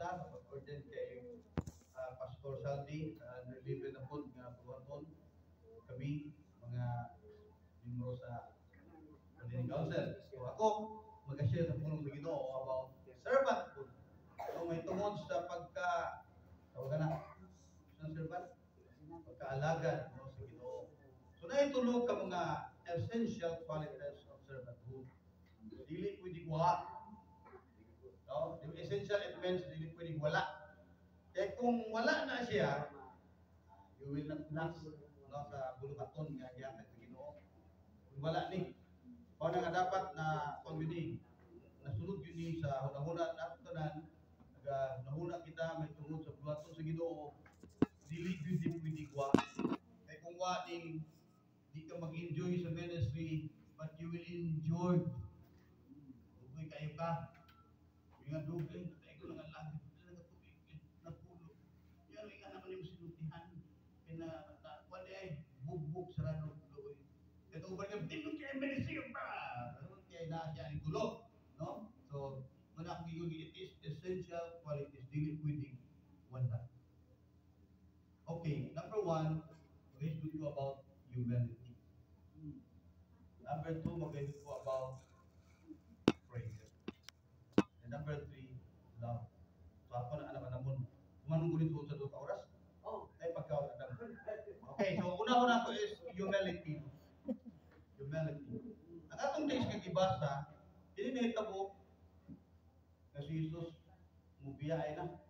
sa pag-order kay Pastor Saldi sa nilibre na po nga buhaton kami mga membro sa Ordinary Council. So ako mag-share sa pulong sa Ginoo about servanthood. So may tungod sa tawag na sa servant, pagkaalagad no, sa Ginoo. So naitulog ka mga essential qualities of servanthood. Dili pwede kuha. No? Yung essential it means dili pwede wala. Kaya kung wala na siya, you will not last no, sa bulukaton nga gihatag sa Ginoo. Kung wala ni, o nga dapat na pagmini nasulod yun ni sa hunahuna nato tanan, nahuna kita may tungod sa bulukaton sa Ginoo, dili gyud pwede kuha. Kaya kung wa ning di ka mag-enjoy sa ministry, but you will enjoy. Dugay kayo ka. Yung dugay, tayo ko lang ang talaga tubig, napulo. Yan, nga naman yung sinutihan. Kaya kuwan ay bugbog sarado doon. Kaya ubar ka, tinong kaya ministry yung pa. Kaya na siya ang gulo. No? So, muna akong gigawin, it is essential qualities, dili pwedeng wala. Okay, number one, we're going to talk about humility. Number two, we're going to talk about prayer. And number three, love. So ako na alam mo, kumanong ulit sa 2 oras? Oh. Ay, pagkaon na okay, so una-una ko is humility. Humility. Ang atong days kag ibasa, ininihitabo na si Jesus mubiyay na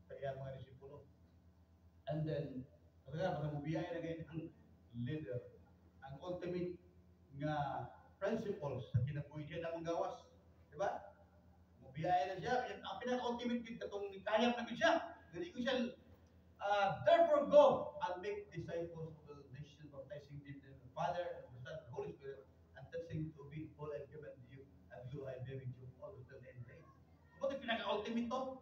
kaya mga disipulo. And then, talaga, mubiyay na kayo ang leader. Ang ultimate nga principles sa kinabuhi siya na gawas. Diba? Mubiyay na siya. Ang pinaka-ultimate yun, katong kayap na siya. Ganun ko siya, therefore go and make disciples of the nation, baptizing them in the Father and the Son and the Holy Spirit, and teaching to be all I've given to you, and you I bear with you all until the end days. So, ito pinaka-ultimate to.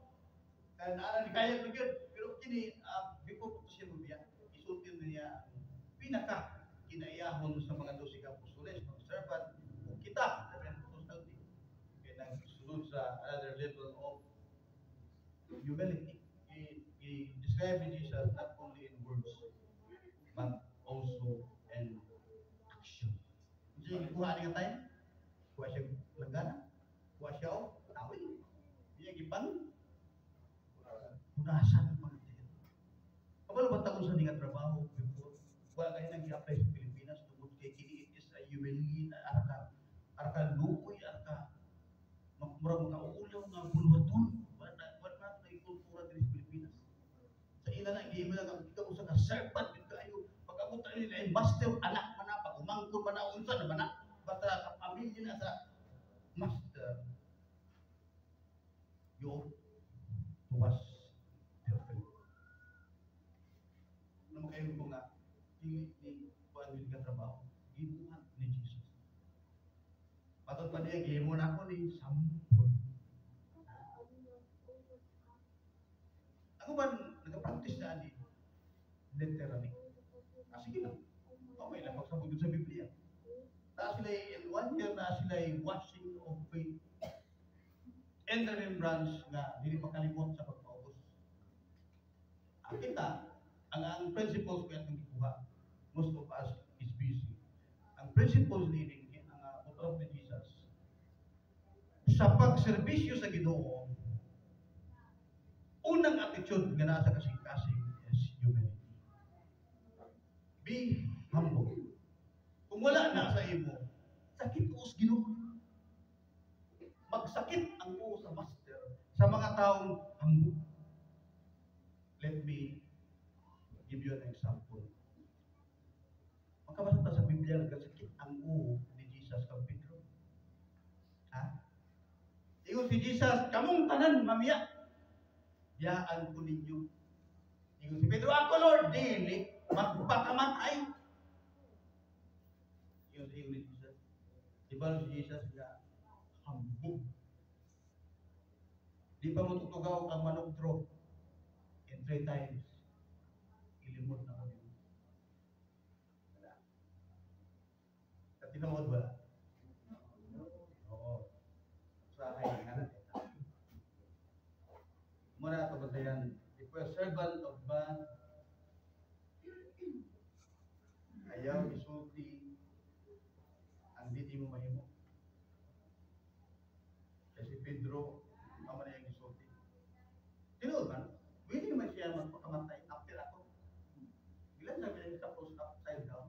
Kaya naalang ni kayap na yun. Pero kini, before po siya mubiyay, isultin na niya ang pinaka-kinayahon sa mga dosig apostoles, mga servant, o kita, sabi ng totality. Kaya nagsunod sa another level of humility. He described Jesus not only in words, but also in action. Kasi kuha niya tayo, kuha siya langgana, kuha siya o tawil. Hindi niya gipan, punasan ang pagkatin. Kapag ba taon sa nga trabaho before, wala kayo nag-i-apply sa Pilipinas, tungkol kay kini it is a humility, arka lukoy, arka murang makaulaw nga bulwaton. Wala na ikultura din sa Pilipinas. Sa ila na, hindi mo lang, ikaw sa ka-servant, dito kayo, pag-abot tayo nila, master, anak man na, pag-umangkol man na, unsa na man na, basta kapamilya na sa master, you was perfect. Ano makayon ko nga, ni Juan ka trabaho, gibuhat ni Jesus. Patod pa niya, gihimo na ako ni sampun. Ako ba nag-practice na ani? Literally. Sige lang. Okay lang, magsabog sa Biblia. Na sila in 1 year na sila washing of faith and remembrance nga hindi makalimot sa pagpaubos. Kita, ang principles ko itong ikuha, most of us is busy. Ang principles ni ang motor ni Jesus, sa pagserbisyo sa Ginoo, unang attitude nga nasa kasing-kasing is humility. Be humble. Kung wala na sa imo, sakit ko sa Ginoo. Magsakit ang uo sa master sa mga taong humble. Let me give you an example. Makabasa ta sa Biblia, nagkasakit ang uo ni Jesus kang Pedro. Ha? Ingon si Jesus, kamong tanan mamiya. Yaan ko ninyo. Ingon si Pedro, ako Lord, dili, magpakamatay. Ingon ni Jesus. Diba si Jesus nga, hambog. Di pa mo tutugaw ang manok draw in 3 times. Ilimot na kami. Wala. Katinood ba? Oo. Sa akin nga natin. Muna ito batayan. If we are servant of God, ayaw isulti ang di mo mahimo. Kasi Pedro, tama na yung isulti. Tinood man, pwede naman siya magpakamatay after ako. Ilan sabi niya tapos upside down.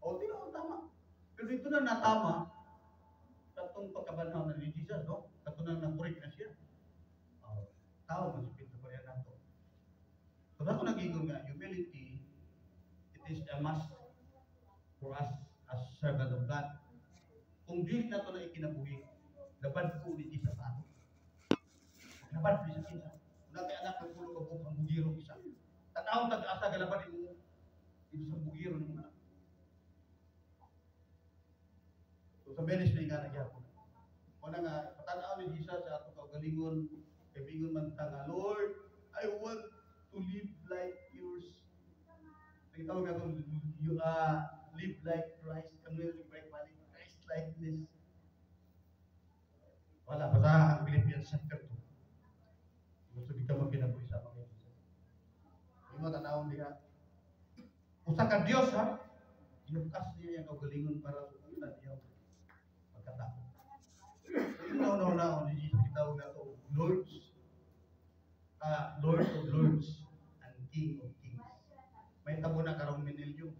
O tinood tama. Pero dito na natama, katong pagkabanhaw na ni Jesus, no? Katong na correct na siya. Tao man si Pedro pa rin nato. Kung ako nag-igon nga, humility, it is a must for us as servant of God. Kung di na ito na ikinabuhi, labad ko ni Jesus sa ato. Labad ko sa kinsa. Kung kay anak ng pulo kabuk ang bugiro isa. Tanaw tag-asa galabad mo dito sa bugiro ng anak. So sa ministry nga nagyapon. Kuna nga patanaw ni Jesus sa ato kaugalingon, kay bingon man ta nga, Lord, I want to live like yours. Nagtawag nga itong, you live like Christ. Can we live like Christ likeness? Wala, basta ang Philippians chapter 2. Gusto kita magkinabuhi sa mga Jesus. Hindi mo tanawang diha. Usa ka Diyos, ha? Inukas niya yung kaugalingon para sa diyaw. Pagkatapos. Una-una ni Jesus, kitawag na ito, Lord of Lords and King of Kings. May tabo na karong millennium.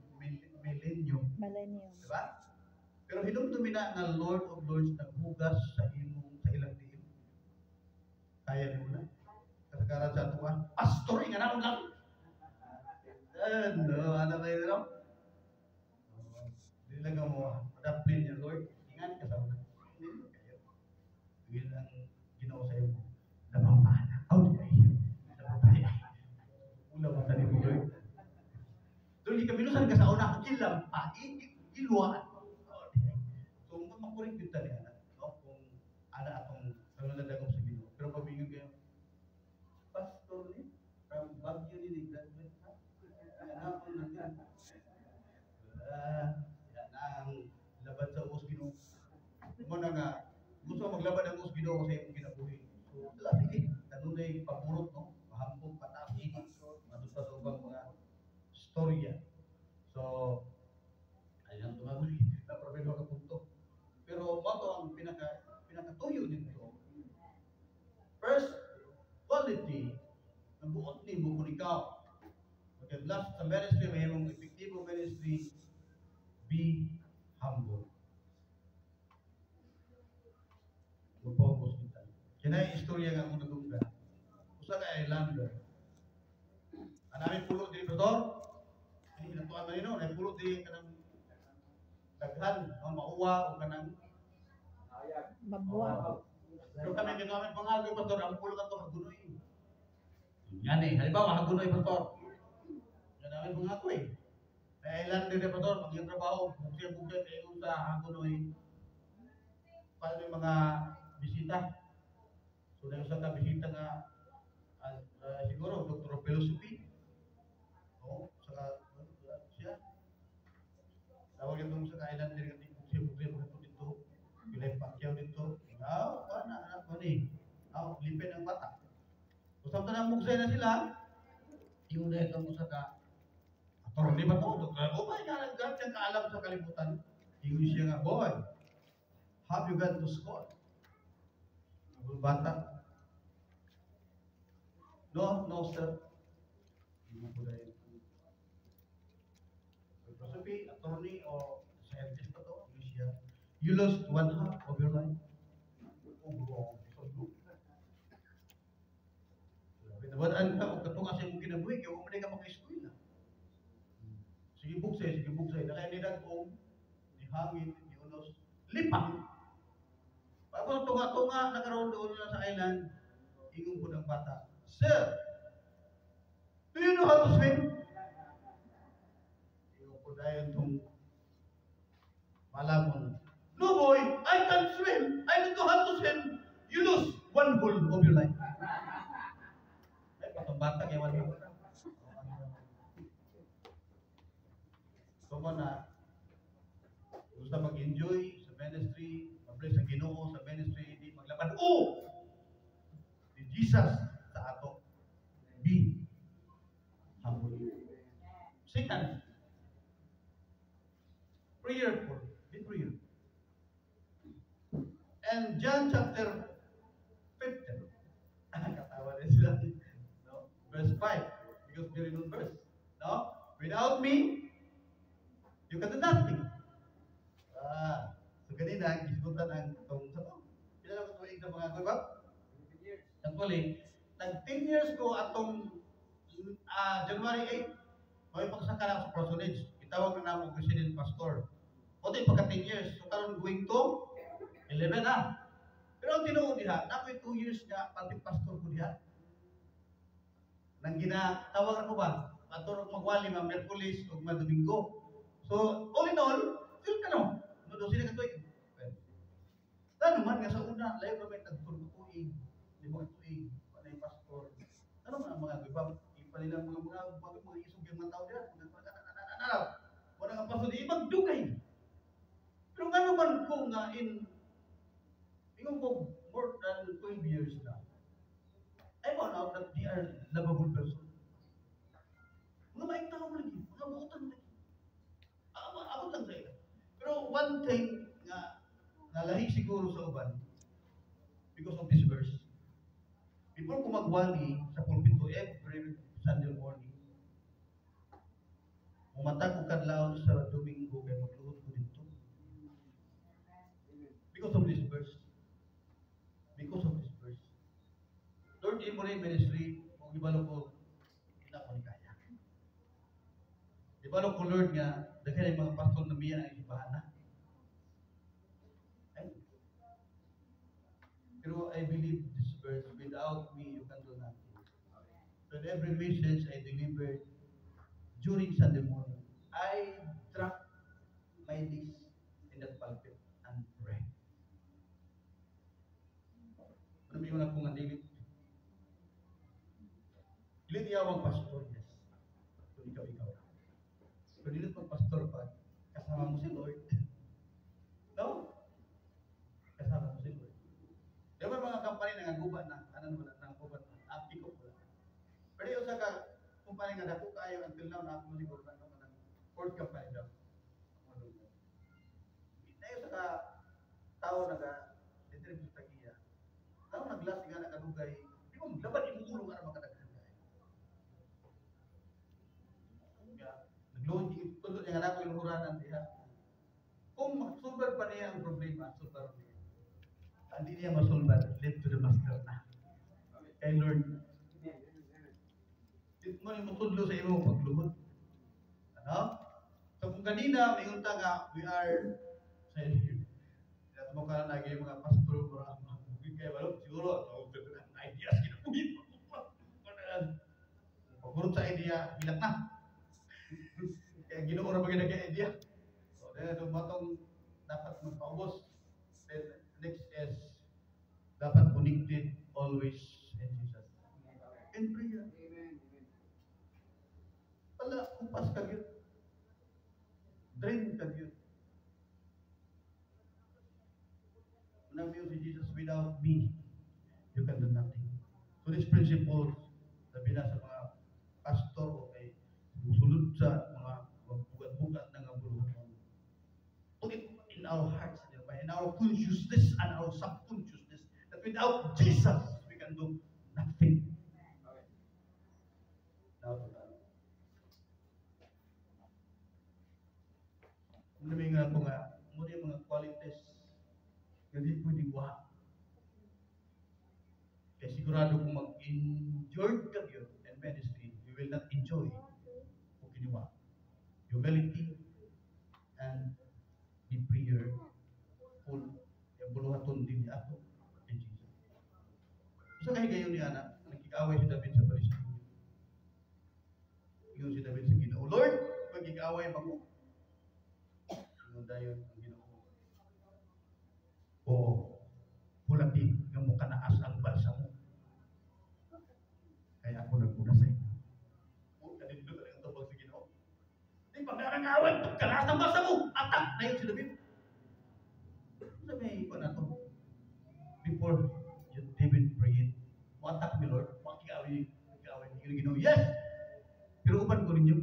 Diba? Pero hinumdumi na nga Lord of Lords naghugas sa ilang diin. Kaya mo na. Kasagaran sa ito pastor, nga na lang. Ano ba yun, no? Hindi lang mo, madaplin niya, Lord. Ingat ka sa mga. Hindi kayo. Yun ang ginoo sa iyo. Napapana. Una mo tani mo, Lord. Doon di kaminusan ka sa una, kilam pa, iluwaan. So, makuring dito ni anak, no? Kung ana atong nangaladagom sa Ginoo. Pero pabingon kayo, pastor ni, from Baguio ni graduate ha? Anak ko na yan. Yan ang laban sa Us Ginoo. Mo na nga, gusto maglaban ang Us Ginoo sa imong kinabuhi. So, sige, kanunay pagurot, no? Mahambog, pataas, madus sa ubang mga storya. So, ayan tumagoy na problema ka punto. Pero mato ang pinakatuyo dito. First, quality ng buot ni mo kung ikaw. Okay, last sa ministry, may mong epektibo ministry, be humble. Mag-focus kita. Kaya istorya nga akong nagungga. Usa ka islander. Ang aming pulot din, Pastor. Inatuan man yun, ay pulot din ka ng daghan, mauwa o ka ng Babwa. pero kami ginamit mga agay, Pastor, ang pulot ka ito, hagunoy. Yan eh, halimbawa, hagunoy, Pastor. Ginamit mga ako eh. Kaya islander din, Pastor, mag-yung trabaho, buksin-buksin, kayo sa hagunoy. Paano yung mga bisita? So, dahil sa bisita nga, siguro, Dr. Philosophy. Oo, saka, siya. Tawag yung sa kailan din ng buksin-buksin dito. Pilay pakyaw dito. Anak mo ni. Lipin ang bata. Kung saan na buksay na sila, yung dahil ka mo sa ka, atong di ba ito? O ba, nga kaalam sa kalimutan. Yung siya nga, boy, have you gone to school? Bata. No, sir. Hindi mo dahil. Philosophy, attorney, o scientist pa to, you lost 1/2 of your life. Nawadaan ka, kung katong kasi mong kinabuhi, kaya huwag ka maka-eskwela. Sige buksay. Nakaya nilagong, ni hangin, ni unos, lipang. Pagkong tunga-tunga, nakaroon doon na sa island, ingong po ng bata, Sir, do you know how to swim? Ingong po dahil itong malamon, no boy, I can't swim. I don't know how to swim. You lose 1/2 of your life. Ay, patong bata kaya wala. So na, gusto mag-enjoy sa ministry, mabless ang Ginoo sa ministry, hindi maglaban. Ni Jesus sa ato. Second, prayerful. Be prayer. And John chapter 15. Katawa din sila. No? Verse 5. Because very known verse. No? Without me, you can do nothing. So kanina, gisgutan ang itong sa to. Pila lang ito ng mga kuy ba? Actually, nag 10 years ko atong January 8, may pagsaka lang sa personage. Itawag na namo president pastor. O di pagka 10 years, so karon going to 11 na. Pero ang tinuod diha, nakoy 2 years nga pati pastor ko diha. Nang ginatawag ako ba? Ato magwali mga Merkulis ug mga Domingo. So, all in all, still kano, no sila katuig. Ano man nga sa una, layo kami nagturbutuig, di mo tuig, panay pastor. Ano man ang mga gibang ipanilang mga isog yung mga tao diha, wala nga pastor di magdugay. Pero ano man ko nga ingon ko more than 12 years na. I found out that they are lovable person. Mga maing tao lagi, mga buutan lagi. Abot lang sa'yo. Pero one thing nga nalahi siguro sa uban, because of this verse, before ko magwali sa pulpito every Sunday morning, umata ko kadlawon sa Domingo kay magluhod ko dito. Because of this verse. Because of this verse. Lord, di mo rin ministry, kung ibalo ko, hindi na ako ni kaya. Ibalo ko, Lord, nga, dahil yung mga pastor na miyan ang ibahan na. Pero I believe this verse, without me, you can do nothing. So in every message I delivered during Sunday morning, I drop my knees in that pulpit and pray. Sabi ko na kung nga, David, ilit iyawang pastor, yes. Kung ikaw. Pero ilit mag-pastor pa, kasama mo si Lord. No? Kasama mo si Lord. Di ba mga company na nagubat na, ano naman, nagubat na, pick up wala. Pero yung sa company nga, dako kayo, until now, na ako siguro na naman, fourth company daw. Na yung sa tao nag-retrieve sa tagiya, tao naglas nga nakadugay, di mo maglaban yung ulo nga na makadaghan. Nagluhod, tundo niya nga ako yung huranan diha. Kung masulbar pa niya ang problema, sulbar niya. Hindi niya masulbar, lead to the master na. Kay Lord, dito mo yung matudlo sa iyong pagluhod. Ano? So kung kanina, may unta nga, we are, sa iyo, kaya mo ka na lagi mga pastor, mga bugid kayo, wala, siguro, ideas, kinapugid. Pagurot sa idea, hilak na. Kaya ginoo ra bagay na idea. So then matong dapat magpaubos. Then next is dapat connected always in Jesus. In prayer. Wala, kupas ka yun. Drain ka yun. Nabi si Jesus, without me, you can do nothing. So this principle, sabi na sa mga pastor o kay musulod sa mga bugat-bugat ng buluhan. Put it in our hearts and in our consciousness and our subconsciousness that without Jesus, we can do nothing. Now, sabi nga po nga, muna yung mga qualities hindi pwedeng wa. Kaya sigurado kung mag-enjoy ka yun in ministry, you will not enjoy kung kiniwa. Humility and be prayer full yung buluhaton din niya ako in Jesus. So kahit gayon ni anak, nagkikaway si David sa Palestine. Yun si David sa Ginoo, Lord, magkikaway pa ko. Yun dayon ang Ginoo. O hulati yung mukha na as ang balsa mo. Kaya ako nagpuna sa inyo. O, kanindot ka rin ang tawag sa Ginoo. Di ba nangangawan, pagkalas ng balsa mo, atak na yun si David. Sabi ko na to, before David prayed, atak me Lord, makikawin yung Ginoo. Yes! Pero upan ko rin yun.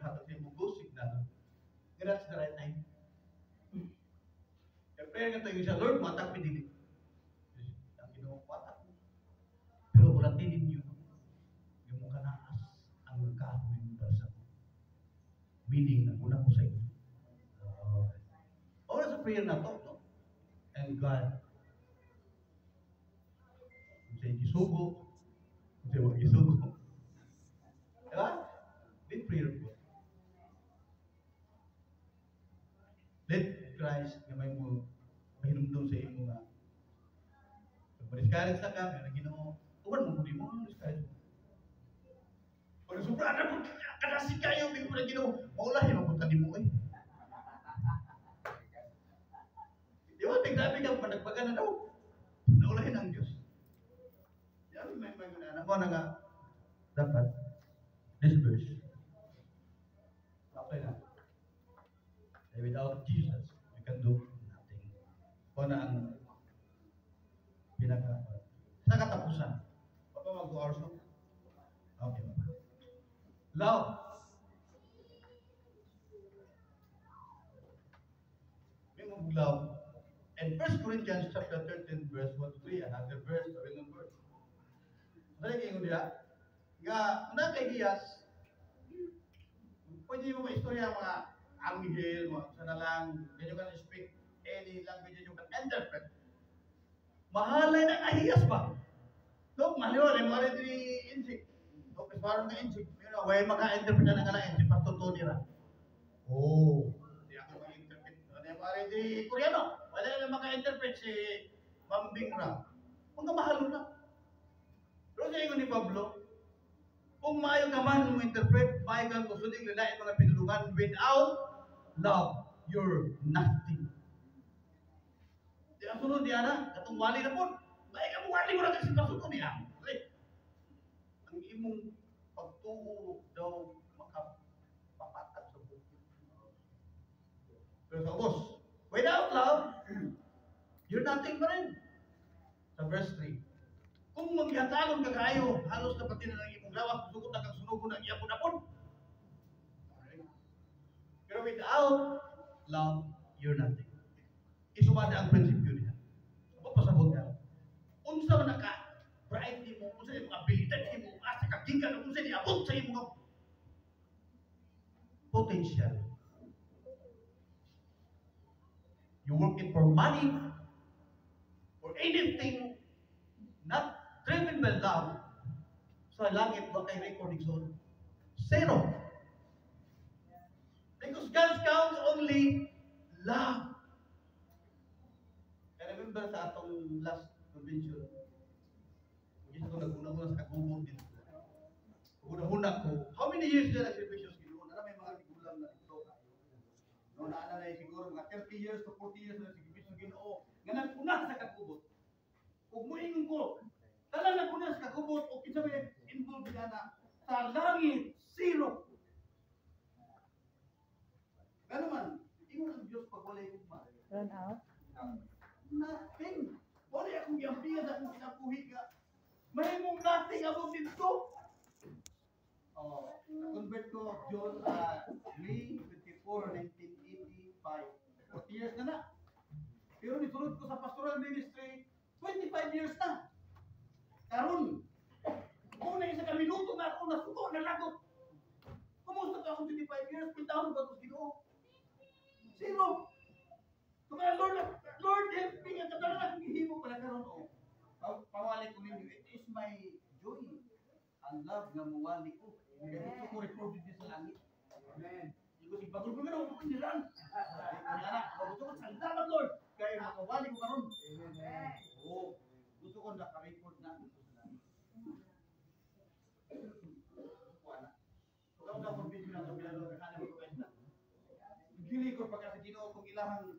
hatag sa imong go signal. That's the right time. Kaya prayer nga tayo siya, Lord, matak mi dili. Ang Ginoo matak mo. Pero ulatinin niyo, yung mga kanaas ang kahoy ng barsa mo. Meaning, naguna ko sa inyo. Oras sa prayer na to, no? And God, kung sa'yo isugo, kung sa'yo wag isugo. Diba? Be prayerful. Let Christ na may mo mahinumdum sa imo nga. Pag ma-discourage na ka, may Ginoo, uwan mo kung di mo, discourage mo. Pag sobra na mo, kanasig kayo, may mga Ginoo, maulahin mo kung tali mo eh. Di ba, tignabi ka, panagpaga na daw. Naulahin ang Diyos. Yan, may anak mo na nga, dapat, this verse, apply na. Without Jesus, you can do nothing. Kung na ang pinaka sa katapusan. Pa mag 2 hours no? Okay. Love. May love. And 1 Corinthians chapter 13 verse 1 to 3, another verse, a well-known verse. Dali kayo diya. Nga, na kay Diaz, pwede mo ma-istorya mga anghel, mga sana lang, then you can speak any language you can interpret. Mahalay ng ahiyas ba? Dok, mahal yun, mga rin insik. Dok, parang nga insik. Way maka-interpret na nga na insik, patuto nila. Oh, hindi ako mag-interpret. Mga rin Koreano, wala na maka-interpret si Mambingra. Mga mahalo na. Pero sa ingon ni Pablo, kung maayo ka man mo interpret, maayo kang kusuding lilain mga pinulungan, without love, you're nothing. Di ang sunod niya na, katong wali na po, maayo ka mo wali mo na kasi pasunod niya. Ang imong pagtuo daw makapapatag sa bukid. Pero sa ubos, without love, you're nothing pa rin. Sa verse 3, kung maghatalon ka kayo, halos na pati na ng imong lawas, sugot na kang sunugo ng iyapon-apon. Pero without love, you're nothing. Isumada ang prinsipyo niya. Ano pasabot ka? Unsa man ka, bright mo, unsa yung abilidad mo, asa ka gikan, unsa ni abot sa imong potential. You work it for money, for anything, not driven by love, sa langit ba kay recording zone? Zero. Because God counts only love. I remember sa atong last convention, gusto ko naguna-una sa kagubot dito. Una-una ko, how many years na nag-servicios ginoon? Alam, may mga tigulang na ito. No, naana na siguro mga 30 years to 40 years na nag-servicios ginoo. Nga nag-una sa kagubot. Kung muingon ko, tala nag-una sa kagubot, o kinsa may involved na sa langit, zero. Gano'n man, ingon ang Diyos pag wala yung ma. Run out? Nothing. Wala akong yampiyan na kung kinapuhi ka. May mong nothing about dito. Na-convert ko June, May 24, 1985. 40 years na. Pero nisulod ko sa pastoral ministry, 25 years na. Karon, kung na isa ka minuto na ako nasuko na lagot. Kumusta ka akong 25 years, pitahon ba ito Ginoo? Zero. Kaya Lord help me, ang katala akong ihimo pala karon o. Pawali ko ninyo, it is my joy. Ang love nga mawali ko. Kaya gusto ko reported din sa langit. Amen. Yung si Bagol ko nga ako pinilan. Kaya anak, gusto ko salamat Lord. Kaya makawali ko karon. Amen. Oo. Gusto ko naka-record na dito sa langit. Wala. Kung sa convince na ito, bilalo ka na mo kwenta. Dili ko pagka sa Ginoo kung ilahang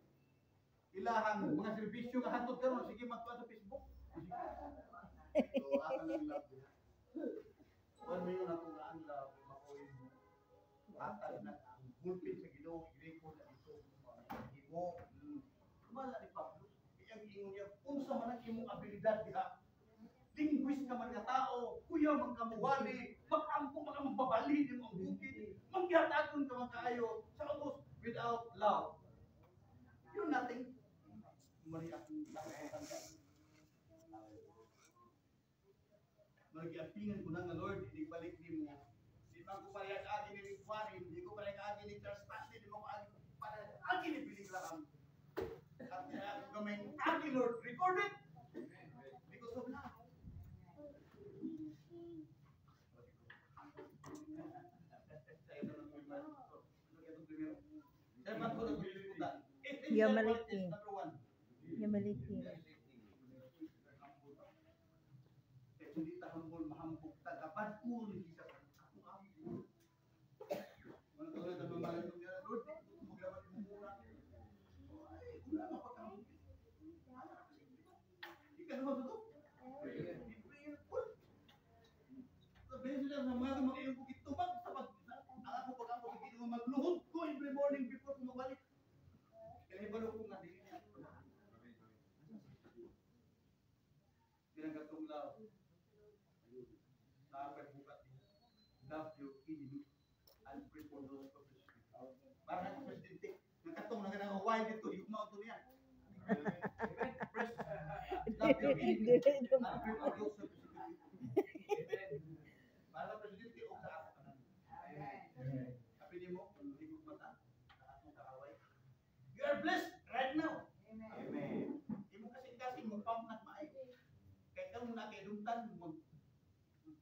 mga serbisyo nga hantod karon, sige magkuha sa Facebook. So, ako lang love. One million ako nga ang love, makoy mo. Atag na ang bulpin sa Ginoo, i-record na ito. Imo, kumala ni Pablo. Iyang ingon niya, unsa man ang imong abilidad diha. Linguist ka man nga tao, kuya man ka muwali, Makaampo ka magbabali ni mo ang bukid. Mangyatagon ka magkaayo sa ubos without love. You're nothing. Mari akong nakakatan ka. Magiapingan ko na nga Lord, hindi balik ni mo. Di ba ko pala agi ni Juan, hindi ko pala agi ni Charles Stanley, di mo ko agi ni Billy Graham. At kaya ako gamay, agi Lord, record it. Because of love. Humility. Humility. Hindi tahambol mahambog tagapad ko ni sa ako ambol. Mga tulad ng mga malayong niya, Lord, maglawan mo muna. Ay, wala nga pagkambog. Hindi ka naman ito. Be prayerful. Sabihin sila sa mga mag-iyong bukit tubag sa pag ang ako pag-ambog, hindi mo magluhod ko every morning before ko mabalik. Kaya ibalo ko nga, hindi niya. Pinagkatong love. Nakapagbukat din. Love your enemy and pray for those who persecute. Para na presidente, nakatong na ganang Hawaii dito, yung mga ito niya. Love your enemy and pray for those who persecute. Para na presidente, o sa ako ka na. Sabi niyo mo, hindi ko mata, sa atong kahaway. You are blessed right now. Amen. Imo kasing-kasing magpamp na maay. Kahit ka muna kay Dumtan,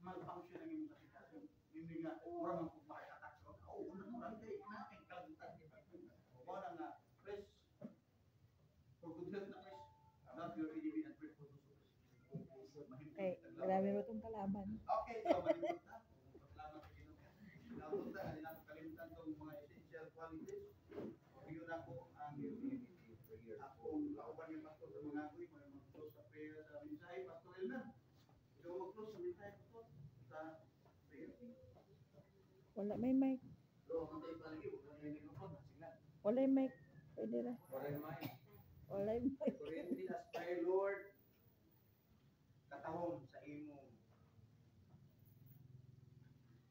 mag-function ang imong kasing-kasing. Hindi nga, orang ang pagmakatak. Oo, unang kay na kay kalantan. Mo na nga, press for good health na press. Love your enemy and pray for those who persecute. Ay, marami mo itong kalaban. Okay, so malimot na. Salamat sa Ginoo. Napunta na nila kalimutan tong mga essential qualities. Yun ako ang akong kauban yung pastor sa mga agoy, mag-close sa prayer sa mensahe, Pastor Elmer. Ikaw mag-close sa mensahe, Pastor, sa prayer. Wala may mic. Wala may mic. Pwede na. Wala may mic. Let's pray, Lord. Katahom sa imong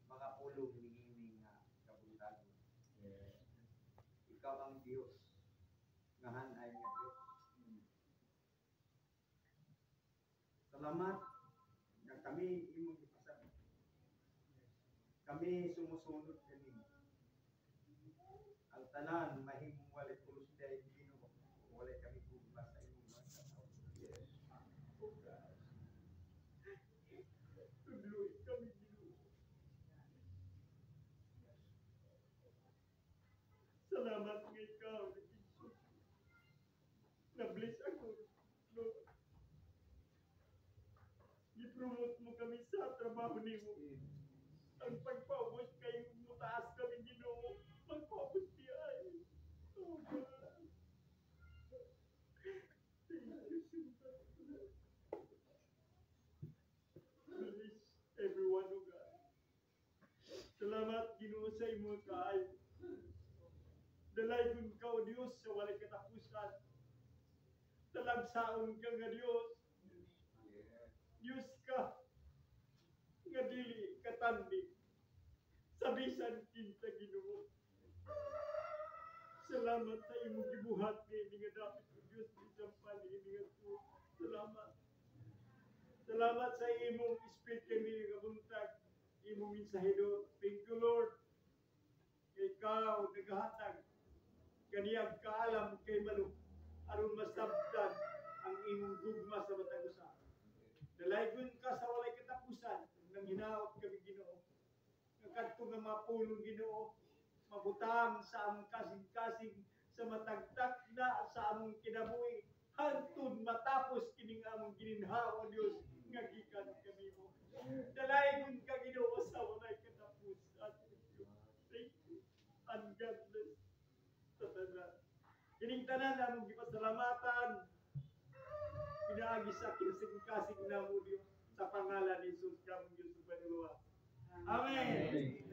mga pulong hinihiling nga kabuntagon. Ikaw ang Diyos. Ngahan ay nga Diyos. Salamat na kami imong ipasabot. Kami sumusunod kanimo. Ang tanan mahimong walay pulos dahil Ginoo. Walay kami gugma sa imong mga tao. Yes. Tuluy kami Ginoo. Salamat nga ikaw, Jesus. Na-bless ako, Lord. I-promote mo kami sa trabaho nimo. Ang pagpaubos kayo, mutaas kami Ginoo. Magpaubos niya ay. Oh God. Thank you so much. Bless everyone, oh God. Salamat Ginoo sa imong kaayo. Dalaygon ka, O Diyos, sa walay katapusan. Talagsaon ka nga Diyos. Diyos ka, nga dili katandi. Sabisan kinta Ginoo. Salamat sa imong gibuhat ni nga dapat O Diyos ni sampan ni nga to. Salamat. Salamat sa imong espiritu ni nga buntag, imong mensahero. Thank you Lord. Ikaw nagahatag kaniyang kaalam kay Malo aron masabtan ang imong gugma sa matag usa. Dalaygon ka sa walay katapusan nang hinaot kami Ginoo. Kadto nga mapulong Ginoo, mabutang sa among kasing-kasing sa matagtak na sa among kinabuhi hangtod matapos kining among gininhawa Dios nga gikan kami mo. Dalaygon ka Ginoo sa walay katapusan. Thank you. And God bless sa tanan. Kining tanan among gipasalamatan. Pinaagi sa kasing-kasing namo Dios sa pangalan ni Jesus kamong Dios subhanahu wa. Amen.